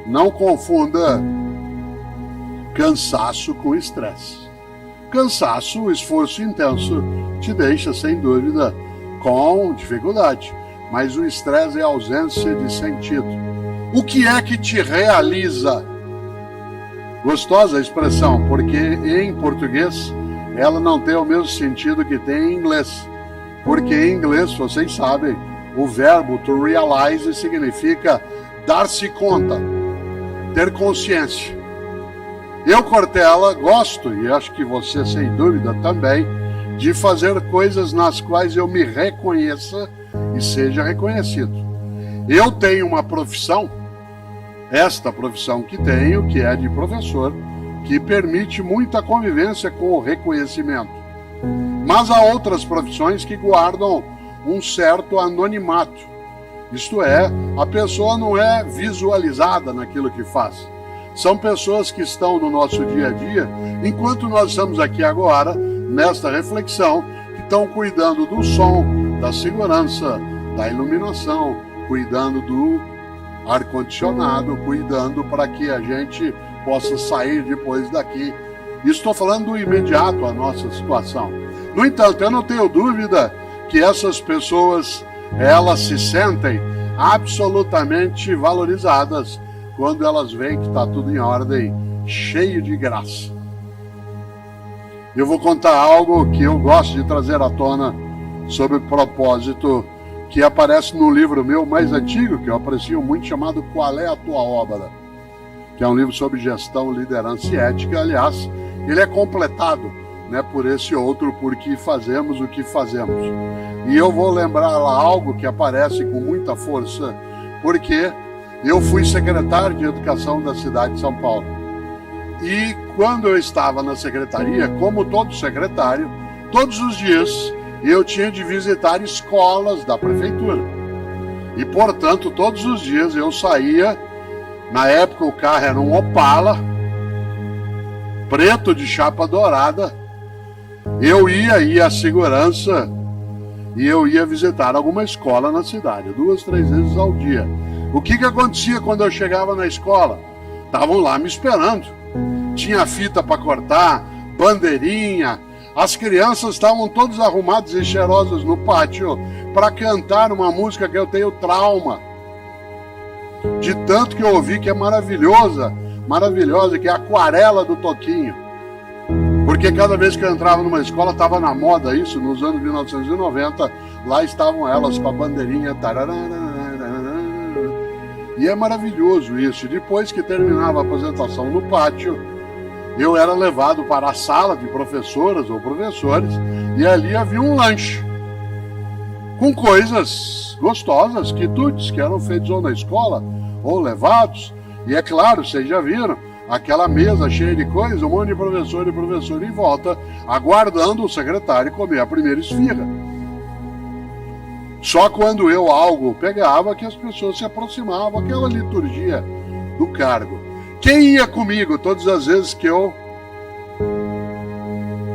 Não confunda cansaço com estresse. Cansaço, esforço intenso, te deixa, sem dúvida, com dificuldade. Mas o estresse é ausência de sentido. O que é que te realiza? Gostosa a expressão, porque em português ela não tem o mesmo sentido que tem em inglês. Porque em inglês, vocês sabem, o verbo to realize significa dar-se conta, ter consciência. Eu, Cortella, gosto, e acho que você sem dúvida também, de fazer coisas nas quais eu me reconheça e seja reconhecido. Eu tenho uma profissão, esta profissão que tenho, que é de professor, que permite muita convivência com o reconhecimento. Mas há outras profissões que guardam um certo anonimato. Isto é, a pessoa não é visualizada naquilo que faz. São pessoas que estão no nosso dia a dia, enquanto nós estamos aqui agora, nesta reflexão, que estão cuidando do som, da segurança, da iluminação, cuidando do ar-condicionado, cuidando para que a gente possa sair depois daqui. Estou falando do imediato, a nossa situação. No entanto, eu não tenho dúvida que essas pessoas, elas se sentem absolutamente valorizadas quando elas veem que está tudo em ordem, cheio de graça. Eu vou contar algo que eu gosto de trazer à tona sobre propósito, que aparece no livro meu mais antigo, que eu aprecio muito, chamado Qual é a Tua Obra? Que é um livro sobre gestão, liderança e ética. Aliás, ele é completado, né, por esse outro, porque fazemos o que fazemos. E eu vou lembrar lá algo que aparece com muita força, porque eu fui secretário de Educação da cidade de São Paulo. E quando eu estava na secretaria, como todo secretário, todos os dias eu tinha de visitar escolas da prefeitura. E, portanto, todos os dias eu saía, na época o carro era um Opala, preto de chapa dourada, eu ia à segurança e eu ia visitar alguma escola na cidade, 2, 3 vezes ao dia. O que acontecia quando eu chegava na escola? Estavam lá me esperando. Tinha fita para cortar, bandeirinha. As crianças estavam todas arrumadas e cheirosas no pátio para cantar uma música que eu tenho trauma. De tanto que eu ouvi, que é maravilhosa, que é a Aquarela do Toquinho. Porque cada vez que eu entrava numa escola, estava na moda isso, nos anos 1990, lá estavam elas com a bandeirinha. E é maravilhoso isso. Depois que terminava a apresentação no pátio, eu era levado para a sala de professoras ou professores, e ali havia um lanche com coisas gostosas, quitutes, que eram feitos ou na escola ou levados. E é claro, vocês já viram, aquela mesa cheia de coisas, um monte de professor e professora em volta, aguardando o secretário comer a primeira esfirra. Só quando eu algo pegava que as pessoas se aproximavam, aquela liturgia do cargo. Quem ia comigo todas as vezes que eu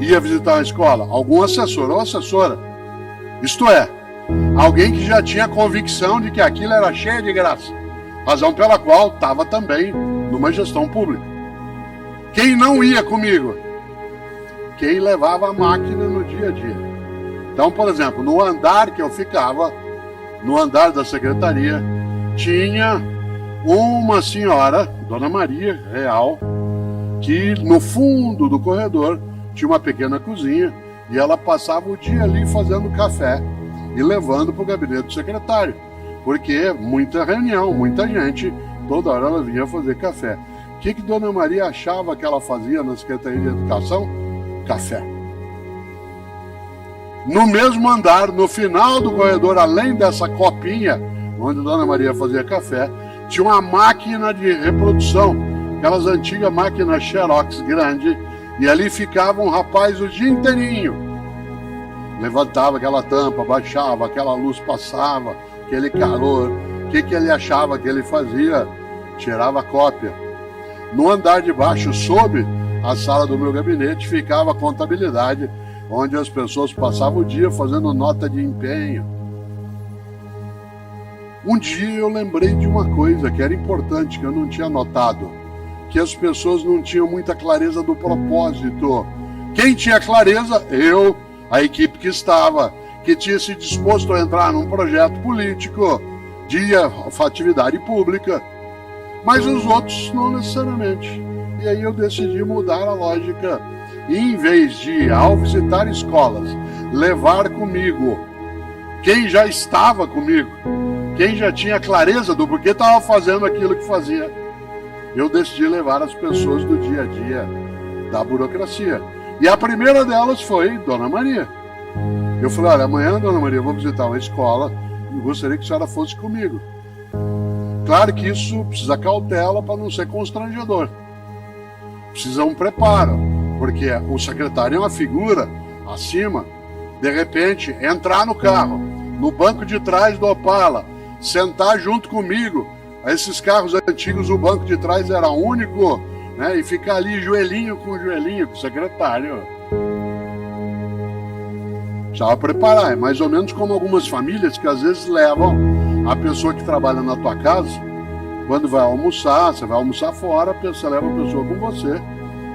ia visitar a escola? Algum assessor ou assessora. Isto é, alguém que já tinha convicção de que aquilo era cheio de graça. Razão pela qual estava também numa gestão pública. Quem não ia comigo? Quem levava a máquina no dia a dia. Então, por exemplo, no andar que eu ficava, no andar da secretaria, tinha uma senhora, Dona Maria Real, que no fundo do corredor tinha uma pequena cozinha e ela passava o dia ali fazendo café e levando para o gabinete do secretário, porque muita reunião, muita gente, toda hora ela vinha fazer café. O que Dona Maria achava que ela fazia na Secretaria de Educação? Café. No mesmo andar, no final do corredor, além dessa copinha, onde Dona Maria fazia café, tinha uma máquina de reprodução, aquelas antigas máquinas Xerox grande, e ali ficava um rapaz o dia inteirinho. Levantava aquela tampa, baixava, aquela luz passava, aquele calor. O que ele achava que ele fazia? Tirava cópia. No andar de baixo, sob a sala do meu gabinete, ficava a contabilidade, onde as pessoas passavam o dia fazendo nota de empenho. Um dia eu lembrei de uma coisa que era importante, que eu não tinha notado, que as pessoas não tinham muita clareza do propósito. Quem tinha clareza? Eu, a equipe que estava, que tinha se disposto a entrar num projeto político de atividade pública, mas os outros não necessariamente. E aí eu decidi mudar a lógica e, em vez de, ao visitar escolas, levar comigo quem já estava comigo, quem já tinha clareza do porquê estava fazendo aquilo que fazia, eu decidi levar as pessoas do dia a dia da burocracia. E a primeira delas foi Dona Maria. Eu falei, olha, amanhã, Dona Maria, eu vou visitar uma escola e gostaria que a senhora fosse comigo. Claro que isso precisa cautela para não ser constrangedor. Precisa um preparo, porque o secretário é uma figura acima. De repente, entrar no carro, no banco de trás do Opala, sentar junto comigo. Esses carros antigos, o banco de trás era único, né? E ficar ali joelhinho com o secretário. Precisava preparar. É mais ou menos como algumas famílias que às vezes levam a pessoa que trabalha na tua casa, quando vai almoçar, você vai almoçar fora, você leva a pessoa com você.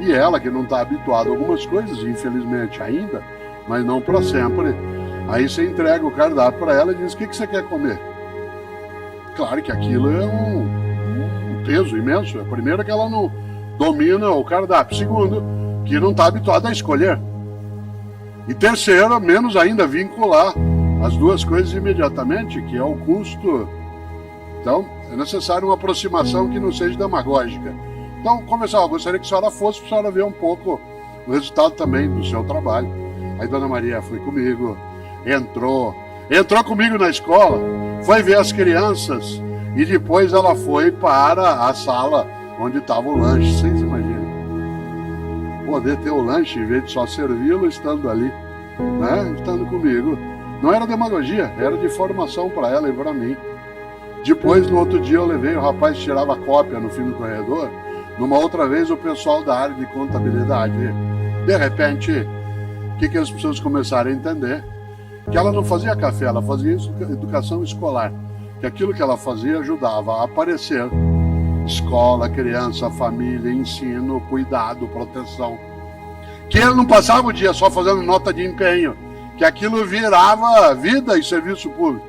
E ela, que não está habituada a algumas coisas, infelizmente ainda, mas não para sempre, aí você entrega o cardápio para ela e diz, o que você quer comer? Claro que aquilo é um peso imenso. Primeiro que ela não domina o cardápio. Segundo, que não está habituada a escolher. E terceiro, menos ainda, vincular as duas coisas imediatamente, que é o custo. Então, é necessário uma aproximação que não seja demagógica. Então, começar, eu gostaria que a senhora fosse, para a senhora ver um pouco o resultado também do seu trabalho. Aí Dona Maria foi comigo, entrou comigo na escola, foi ver as crianças e depois ela foi para a sala onde estava o lanche. Vocês imaginam? Poder ter o lanche em vez de só servi-lo estando ali, né? Estando comigo. Não era demagogia, era de formação para ela e para mim. Depois, no outro dia, eu levei, o rapaz tirava cópia no fim do corredor. Numa outra vez, o pessoal da área de contabilidade. De repente, o que as pessoas começaram a entender? Que ela não fazia café, ela fazia educação escolar. Que aquilo que ela fazia ajudava a aparecer escola, criança, família, ensino, cuidado, proteção. Que ele não passava o dia só fazendo nota de empenho, que aquilo virava vida e serviço público.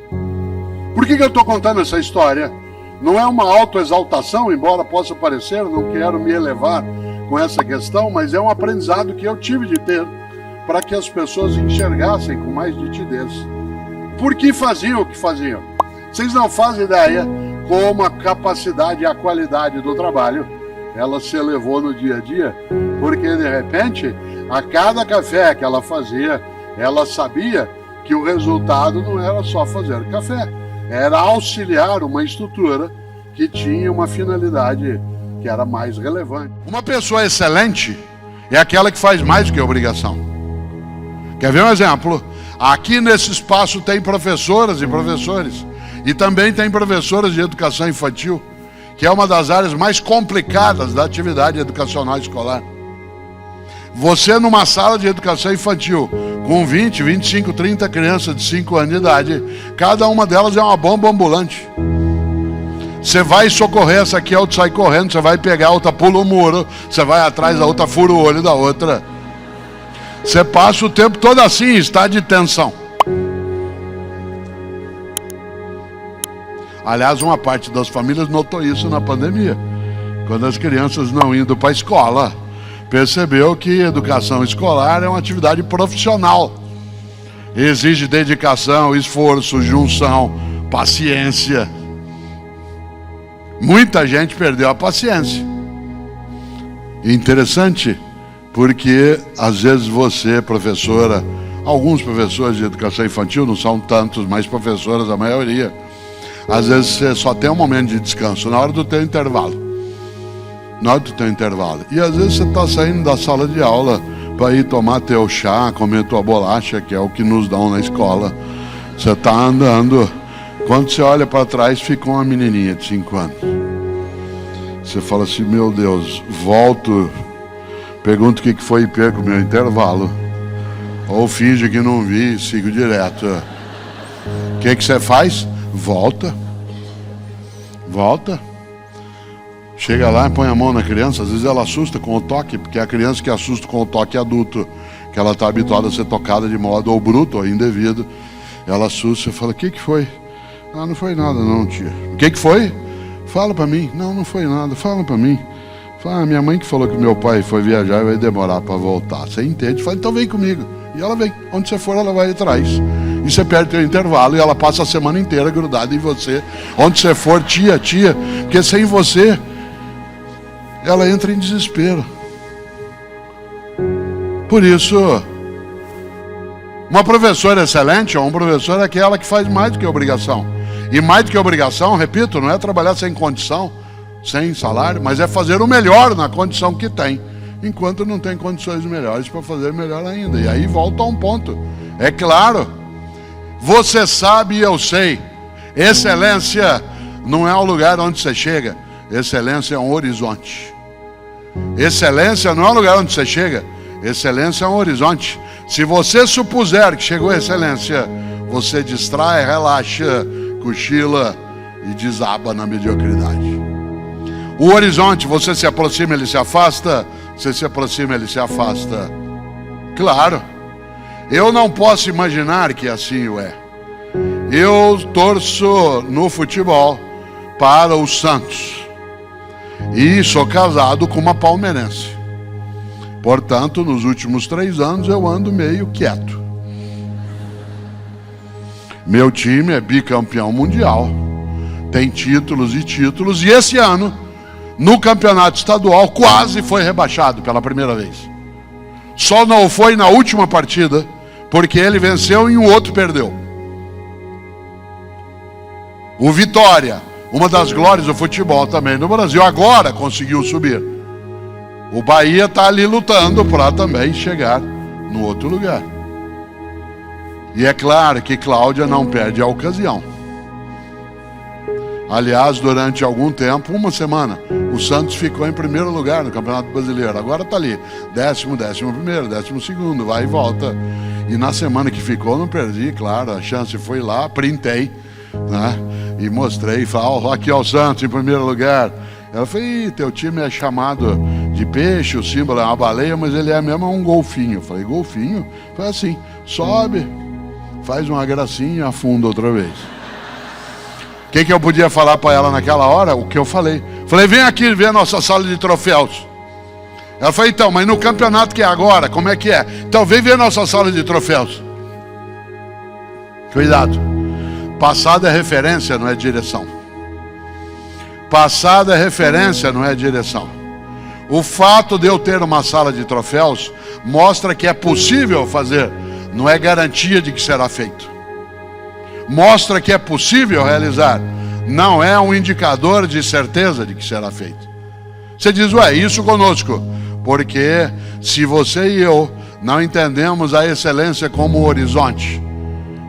Por que eu estou contando essa história? Não é uma autoexaltação, embora possa parecer, não quero me elevar com essa questão, mas é um aprendizado que eu tive de ter para que as pessoas enxergassem com mais nitidez. Por que faziam o que faziam? Vocês não fazem ideia como a capacidade e a qualidade do trabalho ela se elevou no dia a dia, porque de repente, a cada café que ela fazia, ela sabia que o resultado não era só fazer café, era auxiliar uma estrutura que tinha uma finalidade que era mais relevante. Uma pessoa excelente é aquela que faz mais do que obrigação. Quer ver um exemplo? Aqui nesse espaço tem professoras e professores, e também tem professoras de educação infantil, que é uma das áreas mais complicadas da atividade educacional escolar. Você numa sala de educação infantil, com 20, 25, 30 crianças de 5 anos de idade, cada uma delas é uma bomba ambulante. Você vai socorrer essa aqui, a outra sai correndo, você vai pegar a outra, pula o muro, você vai atrás da outra, fura o olho da outra. Você passa o tempo todo assim, em estado de tensão. Aliás, uma parte das famílias notou isso na pandemia. Quando as crianças não indo para a escola, percebeu que educação escolar é uma atividade profissional. Exige dedicação, esforço, junção, paciência. Muita gente perdeu a paciência. Interessante, porque às vezes você, professora, alguns professores de educação infantil, não são tantos, mas professoras a maioria, às vezes você só tem um momento de descanso, na hora do teu intervalo. Na hora do teu intervalo. E às vezes você está saindo da sala de aula para ir tomar teu chá, comer tua bolacha, que é o que nos dão na escola. Você está andando, quando você olha para trás, fica uma menininha de 5 anos. Você fala assim, meu Deus, volto, pergunto o que foi e perco o meu intervalo. Ou finge que não vi e sigo direto. O que você faz? Volta, Volta. Chega lá e põe a mão na criança. Às vezes ela assusta com o toque, porque é a criança que assusta com o toque adulto, que ela está habituada a ser tocada de modo ou bruto ou indevido. Ela assusta e fala: o que foi? Ah, não foi nada não, tia. O que foi? Fala para mim. Não foi nada, fala para mim. Fala: minha mãe que falou que meu pai foi viajar e vai demorar para voltar. Você entende? Fala: então vem comigo. E ela vem. Onde você for, ela vai atrás. E você perde o intervalo e ela passa a semana inteira grudada em você. Onde você for, tia. Porque sem você, ela entra em desespero. Por isso, uma professora excelente ou um professor é aquela que faz mais do que obrigação. E mais do que obrigação, repito, não é trabalhar sem condição, sem salário, mas é fazer o melhor na condição que tem, enquanto não tem condições melhores para fazer melhor ainda. E aí volta a um ponto. É claro, você sabe e eu sei, excelência não é o lugar onde você chega, excelência é um horizonte. Excelência não é o lugar onde você chega, excelência é um horizonte. Se você supuser que chegou à excelência, você distrai, relaxa, cochila e desaba na mediocridade. O horizonte, você se aproxima, ele se afasta, você se aproxima, ele se afasta. Claro, eu não posso imaginar que assim o é. Eu torço no futebol para o Santos e sou casado com uma palmeirense. Portanto, nos últimos 3 anos eu ando meio quieto. Meu time é bicampeão mundial, tem títulos e títulos, e esse ano, no campeonato estadual, quase foi rebaixado pela primeira vez. Só não foi na última partida, porque ele venceu e o outro perdeu. O Vitória, uma das glórias do futebol também no Brasil, agora conseguiu subir. O Bahia está ali lutando para também chegar no outro lugar. E é claro que Cláudia não perde a ocasião. Aliás, durante algum tempo, uma semana, o Santos ficou em primeiro lugar no Campeonato Brasileiro. Agora está ali, 10º, 11º, 12º, vai e volta. E na semana que ficou, não perdi, claro, a chance foi lá, printei, né? E mostrei, falei: aqui é o Santos em primeiro lugar. Ela falou: teu time é chamado de peixe, o símbolo é uma baleia, mas ele é mesmo um golfinho. Eu falei: golfinho? Foi assim, sobe, faz uma gracinha e afunda outra vez. O que eu podia falar para ela naquela hora? O que eu falei. Falei: vem aqui ver a nossa sala de troféus. Ela falou: então, mas no campeonato que é agora, como é que é? Então vem ver a nossa sala de troféus. Cuidado. Passado é referência, não é direção. Passado é referência, não é direção. O fato de eu ter uma sala de troféus mostra que é possível fazer, não é garantia de que será feito. Mostra que é possível realizar, não é um indicador de certeza de que será feito. Você diz: ué, isso conosco. Porque se você e eu não entendemos a excelência como horizonte,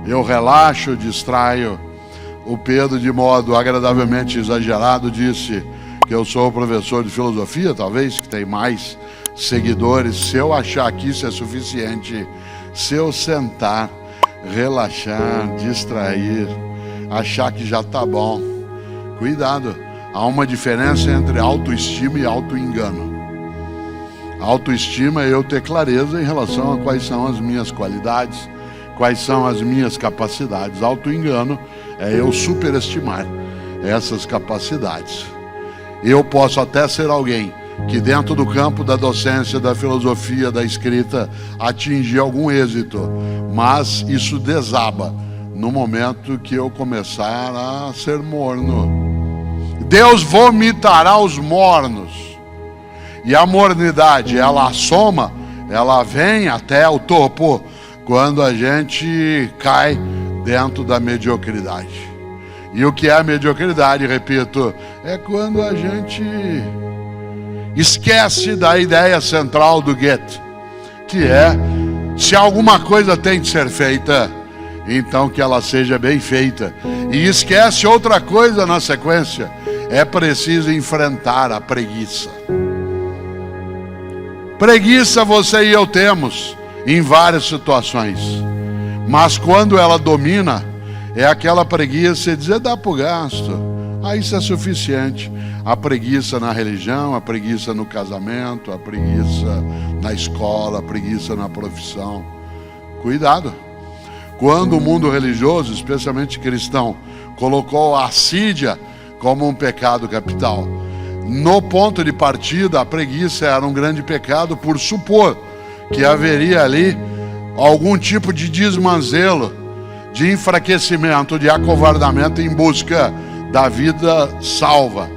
eu relaxo, distraio. O Pedro, de modo agradavelmente exagerado, disse que eu sou professor de filosofia, talvez, que tem mais seguidores. Se eu achar que isso é suficiente, se eu sentar, relaxar, distrair, achar que já está bom, cuidado, há uma diferença entre autoestima e autoengano. Autoestima é eu ter clareza em relação a quais são as minhas qualidades, quais são as minhas capacidades. Autoengano é eu superestimar essas capacidades. Eu posso até ser alguém que dentro do campo da docência, da filosofia, da escrita, atingir algum êxito, mas isso desaba no momento que eu começar a ser morno. Deus vomitará os mornos. E a mornidade, ela assoma, ela vem até o topo quando a gente cai dentro da mediocridade. E o que é a mediocridade, repito, é quando a gente esquece da ideia central do Goethe, que é: se alguma coisa tem de ser feita, então que ela seja bem feita. E esquece outra coisa na sequência: é preciso enfrentar a preguiça. Preguiça você e eu temos em várias situações, mas quando ela domina, é aquela preguiça de dizer: dá pro gasto, isso é suficiente. A preguiça na religião, a preguiça no casamento, a preguiça na escola, a preguiça na profissão. Cuidado. Quando o mundo religioso, especialmente cristão, colocou a assídia como um pecado capital, no ponto de partida, a preguiça era um grande pecado por supor que haveria ali algum tipo de desmanzelo, de enfraquecimento, de acovardamento em busca da vida salva,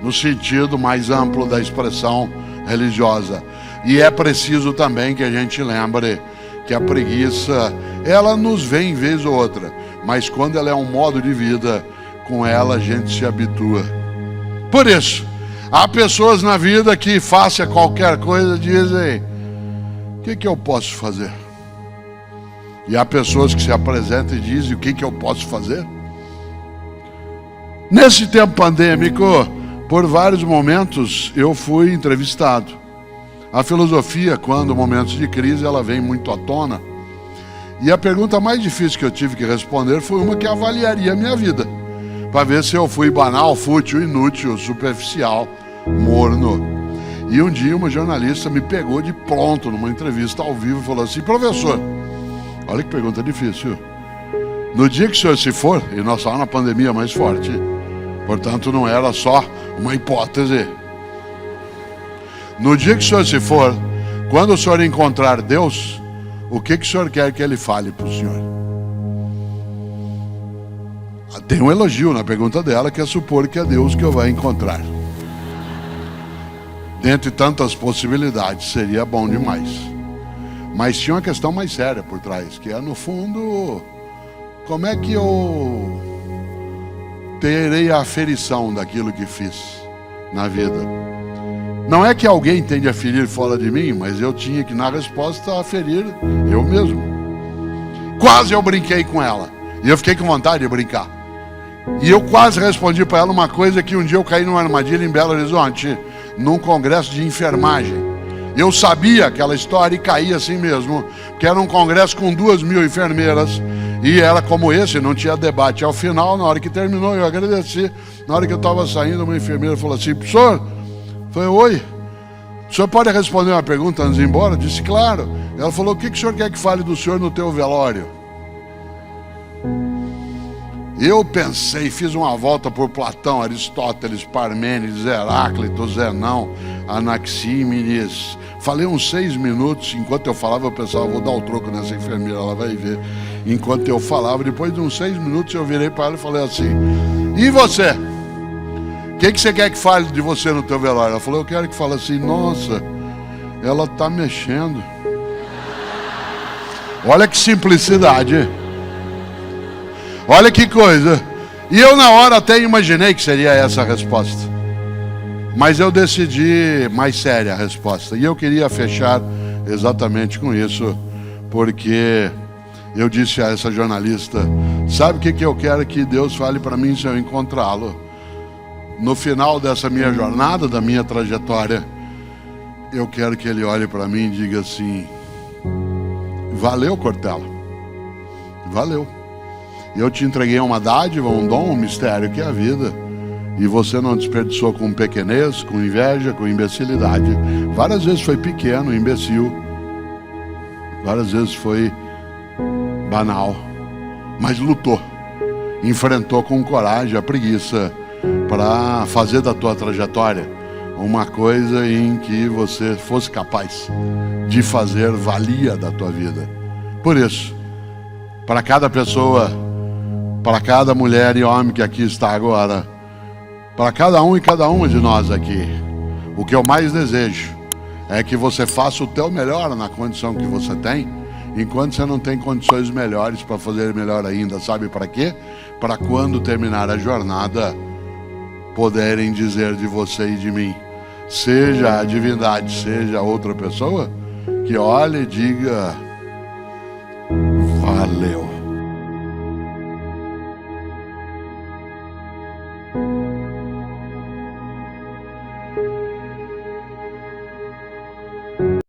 no sentido mais amplo da expressão religiosa. E é preciso também que a gente lembre que a preguiça, ela nos vem vez ou outra, mas quando ela é um modo de vida, com ela a gente se habitua. Por isso, há pessoas na vida que, faça qualquer coisa, dizem: o que eu posso fazer? E há pessoas que se apresentam e dizem: o que eu posso fazer? Nesse tempo pandêmico, por vários momentos, eu fui entrevistado. A filosofia, quando momentos de crise, ela vem muito à tona. E a pergunta mais difícil que eu tive que responder foi uma que avaliaria a minha vida, para ver se eu fui banal, fútil, inútil, superficial, morno. E um dia uma jornalista me pegou de pronto numa entrevista ao vivo e falou assim: professor, olha que pergunta difícil. No dia que o senhor se for, e nós estávamos na pandemia mais forte, portanto não era só uma hipótese. No dia que o senhor se for, quando o senhor encontrar Deus, o que o senhor quer que ele fale para o senhor? Tem um elogio na pergunta dela, que é supor que é Deus que eu vai encontrar. Dentre tantas possibilidades, seria bom demais. Mas tinha uma questão mais séria por trás, que é, no fundo, como é que eu terei a aferição daquilo que fiz na vida? Não é que alguém tem de aferir fora de mim, mas eu tinha que, na resposta, aferir eu mesmo. Quase eu brinquei com ela, e eu fiquei com vontade de brincar. E eu quase respondi para ela uma coisa que um dia eu caí numa armadilha em Belo Horizonte, num congresso de enfermagem. Eu sabia aquela história e caí assim mesmo, porque era um congresso com 2.000 enfermeiras, e era como esse, não tinha debate. Ao final, na hora que terminou, eu agradeci. Na hora que eu estava saindo, uma enfermeira falou assim: professor, falei: oi, o senhor pode responder uma pergunta antes de ir embora? Eu disse: claro. Ela falou: o que o senhor quer que fale do senhor no teu velório? Eu pensei, fiz uma volta por Platão, Aristóteles, Parmênides, Heráclito, Zenão, Anaxímenes. Falei uns 6 minutos. Enquanto eu falava, eu pensava: vou dar o troco nessa enfermeira, ela vai ver. Enquanto eu falava, depois de uns 6 minutos, eu virei para ela e falei assim: e você? O que você quer que fale de você no teu velório? Ela falou: eu quero que fale assim: nossa, ela está mexendo. Olha que simplicidade. Olha que coisa. E eu na hora até imaginei que seria essa a resposta, mas eu decidi mais séria a resposta. E eu queria fechar exatamente com isso, porque eu disse a essa jornalista: sabe o que eu quero que Deus fale para mim se eu encontrá-lo? No final dessa minha jornada, da minha trajetória, eu quero que ele olhe para mim e diga assim: valeu, Cortella, valeu. Eu te entreguei uma dádiva, um dom, um mistério que é a vida, e você não desperdiçou com pequenez, com inveja, com imbecilidade. Várias vezes foi pequeno, imbecil, várias vezes foi banal, mas lutou, enfrentou com coragem a preguiça, para fazer da tua trajetória uma coisa em que você fosse capaz de fazer valia da tua vida. Por isso, para cada pessoa, para cada mulher e homem que aqui está agora, para cada um e cada uma de nós aqui, o que eu mais desejo é que você faça o teu melhor na condição que você tem, enquanto você não tem condições melhores para fazer melhor ainda. Sabe para quê? Para quando terminar a jornada, poderem dizer de você e de mim, seja a divindade, seja outra pessoa, que olhe e diga: valeu.